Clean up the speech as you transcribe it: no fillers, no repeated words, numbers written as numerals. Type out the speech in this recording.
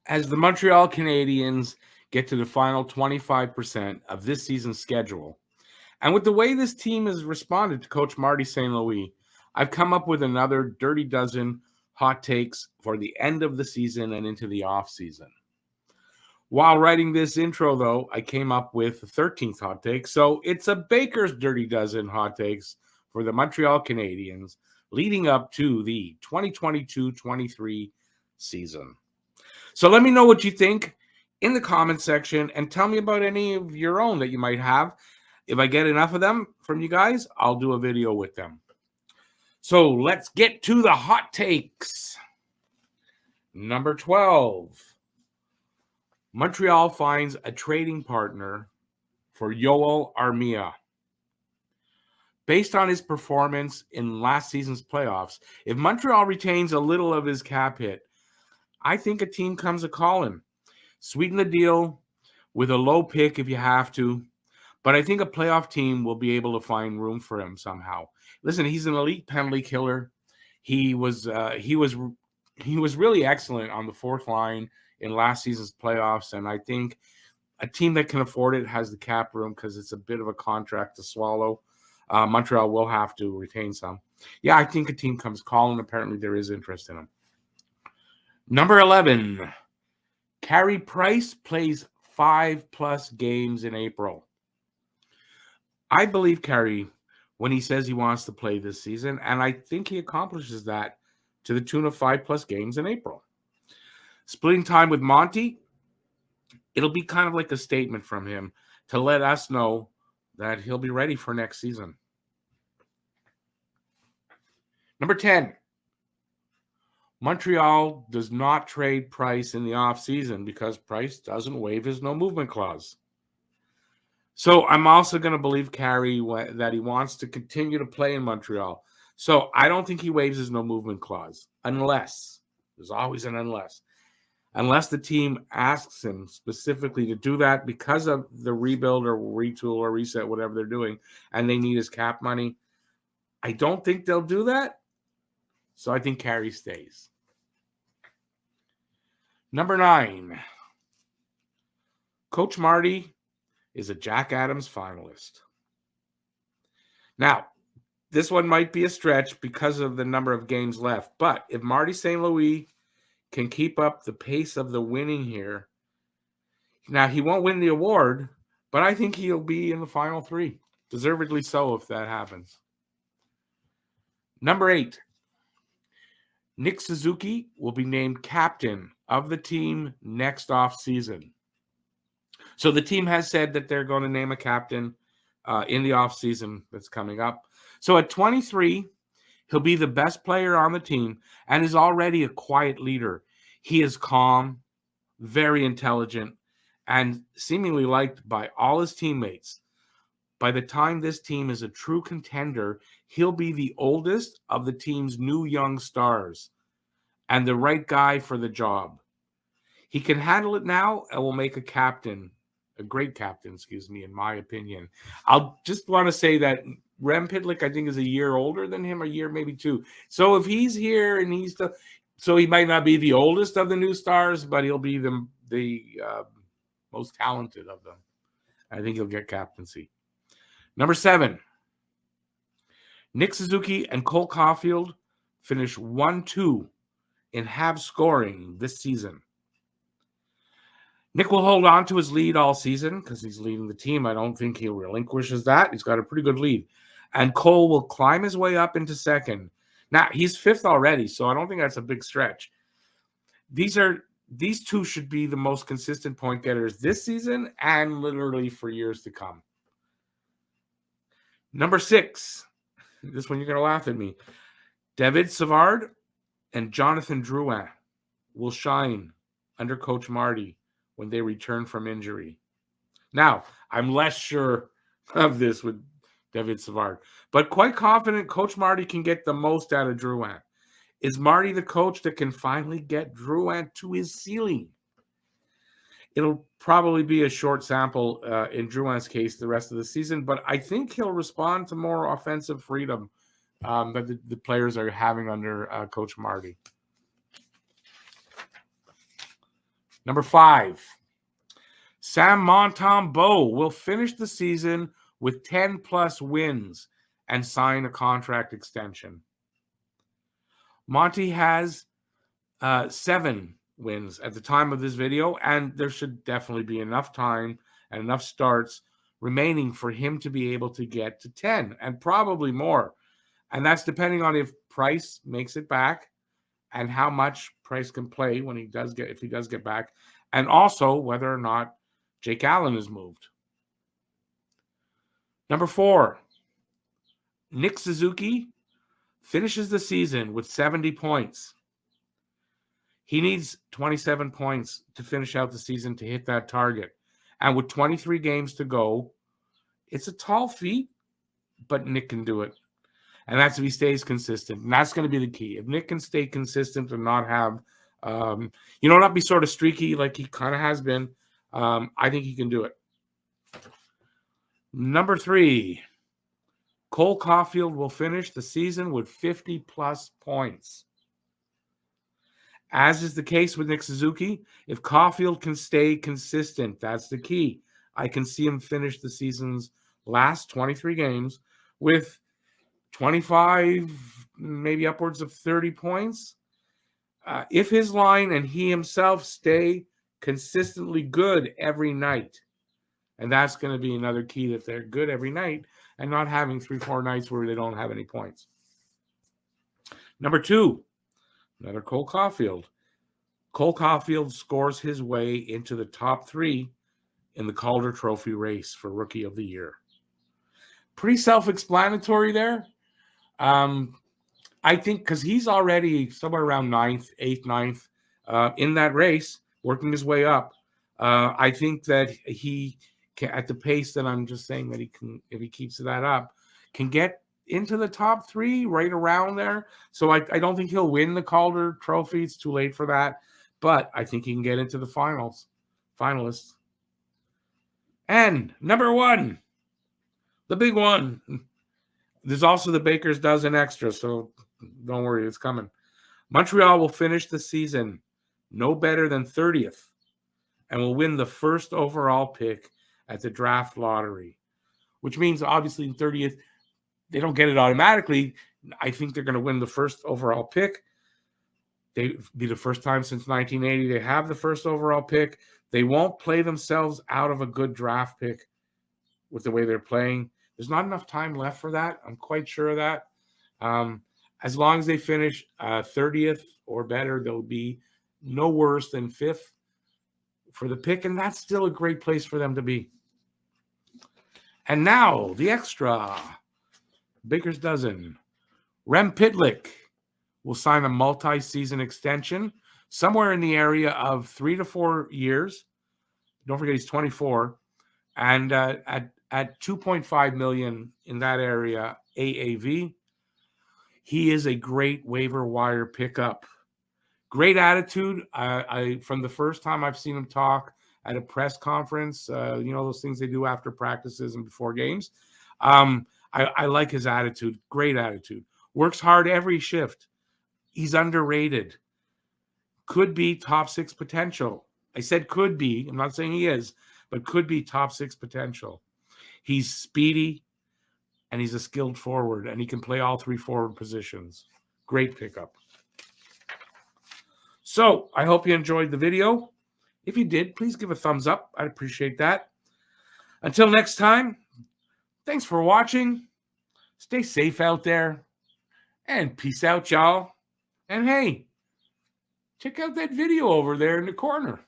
as the Montreal Canadiens get to the final 25% of this season's schedule. And with the way this team has responded to Coach Marty St. Louis, I've come up with another dirty dozen hot takes for the end of the season and into the off season. While writing this intro, though, I came up with the 13th hot take. So it's a Baker's dirty dozen hot takes for the Montreal Canadiens leading up to the 2022-23 season. So let me know what you think in the comment section and tell me about any of your own that you might have. If I get enough of them from you guys, I'll do a video with them. So let's get to the hot takes. Number 12. Montreal finds a trading partner for Yoel Armia. Based on his performance in last season's playoffs, if Montreal retains a little of his cap hit, I think a team comes a-calling. Sweeten the deal with a low pick if you have to, but I think a playoff team will be able to find room for him somehow. Listen, he's an elite penalty killer. He was really excellent on the fourth line in last season's playoffs, and I think a team that can afford it has the cap room because it's a bit of a contract to swallow. Montreal will have to retain some. Yeah, I think a team comes calling. Apparently, there is interest in him. Number 11, Carey Price plays 5+ games in April. I believe Carey when he says he wants to play this season, and I think he accomplishes that to the tune of 5+ games in April. Splitting time with Monty, it'll be kind of like a statement from him to let us know that he'll be ready for next season. Number 10, Montreal does not trade Price in the offseason because Price doesn't waive his no-movement clause. So I'm also going to believe Carey that he wants to continue to play in Montreal. So I don't think he waives his no-movement clause unless, there's always an unless the team asks him specifically to do that because of the rebuild or retool or reset, whatever they're doing, and they need his cap money. I don't think they'll do that. So I think Carey stays. Number 9, Coach Marty is a Jack Adams finalist. Now, this one might be a stretch because of the number of games left, but if Marty St. Louis can keep up the pace of the winning here, now he won't win the award, but I think he'll be in the final 3. Deservedly so if that happens. Number 8, Nick Suzuki will be named captain of the team next offseason. So the team has said that they're going to name a captain in the offseason that's coming up. So at 23, he'll be the best player on the team and is already a quiet leader. He is calm, very intelligent, and seemingly liked by all his teammates. By the time this team is a true contender, he'll be the oldest of the team's new young stars and the right guy for the job. He can handle it now and will make a great captain, in my opinion. I'll just want to say that Rem Pitlick, I think, is a year older than him, a year, maybe 2. So if he's here and so he might not be the oldest of the new stars, but he'll be the most talented of them. I think he'll get captaincy. Number 7, Nick Suzuki and Cole Caulfield finish 1-2 in Habs scoring this season. Nick will hold on to his lead all season because he's leading the team. I don't think he'll relinquish that. He's got a pretty good lead. And Cole will climb his way up into second. Now, he's 5th already, so I don't think that's a big stretch. These 2 should be the most consistent point getters this season and literally for years to come. Number 6, this one you're going to laugh at me. David Savard and Jonathan Drouin will shine under Coach Marty when they return from injury. Now, I'm less sure of this with David Savard, but quite confident Coach Marty can get the most out of Drouin. Is Marty the coach that can finally get Drouin to his ceiling? It'll probably be a short sample in Drouin's case the rest of the season, but I think he'll respond to more offensive freedom that the players are having under Coach Marty. Number 5, Sam Montembeault will finish the season with 10-plus wins and sign a contract extension. Monty has 7 wins at the time of this video, and there should definitely be enough time and enough starts remaining for him to be able to get to 10 and probably more. And that's depending on if Price makes it back and how much Price can play when he does get, if he does get back, and also whether or not Jake Allen is moved. Number 4, Nick Suzuki finishes the season with 70 points. He needs 27 points to finish out the season to hit that target. And with 23 games to go, it's a tall feat, but Nick can do it. And that's if he stays consistent. And that's going to be the key. If Nick can stay consistent and not have, not be sort of streaky like he kind of has been, I think he can do it. Number 3, Cole Caulfield will finish the season with 50-plus points. As is the case with Nick Suzuki, if Caulfield can stay consistent, that's the key. I can see him finish the season's last 23 games with 25, maybe upwards of 30 points. If his line and he himself stay consistently good every night, and that's going to be another key, that they're good every night and not having 3-4 nights where they don't have any points. Number 2, another Cole Caulfield. Cole Caulfield scores his way into the top 3 in the Calder Trophy race for Rookie of the Year. Pretty self-explanatory there. I think because he's already somewhere around 9th, 8th, 9th in that race, working his way up. I think that he can, at the pace that I'm just saying that he can, if he keeps that up, can get into the top 3, right around there. So I don't think he'll win the Calder Trophy. It's too late for that. But I think he can get into the finalists. And number 1, the big one. There's also the Baker's Dozen Extra, so don't worry, it's coming. Montreal will finish the season no better than 30th and will win the first overall pick at the draft lottery, which means obviously in 30th, they don't get it automatically. I think they're going to win the first overall pick. They be the first time since 1980 they have the first overall pick. They won't play themselves out of a good draft pick with the way they're playing. There's not enough time left for that. I'm quite sure of that. As long as they finish 30th or better, they'll be no worse than 5th for the pick, and that's still a great place for them to be. And now the extra. Baker's Dozen. Rem Pitlick will sign a multi-season extension somewhere in the area of 3 to 4 years. Don't forget he's 24. And at $2.5 million in that area AAV. He is a great waiver wire pickup. Great attitude. I from the first time I've seen him talk at a press conference, those things they do after practices and before games. I like his attitude. Great attitude. Works hard every shift. He's underrated. Could be top 6 potential. I said could be. I'm not saying he is, but could be top 6 potential. He's speedy, and he's a skilled forward, and he can play all 3 forward positions. Great pickup. So I hope you enjoyed the video. If you did, please give a thumbs up. I'd appreciate that. Until next time, thanks for watching. Stay safe out there, and peace out, y'all. And hey, check out that video over there in the corner.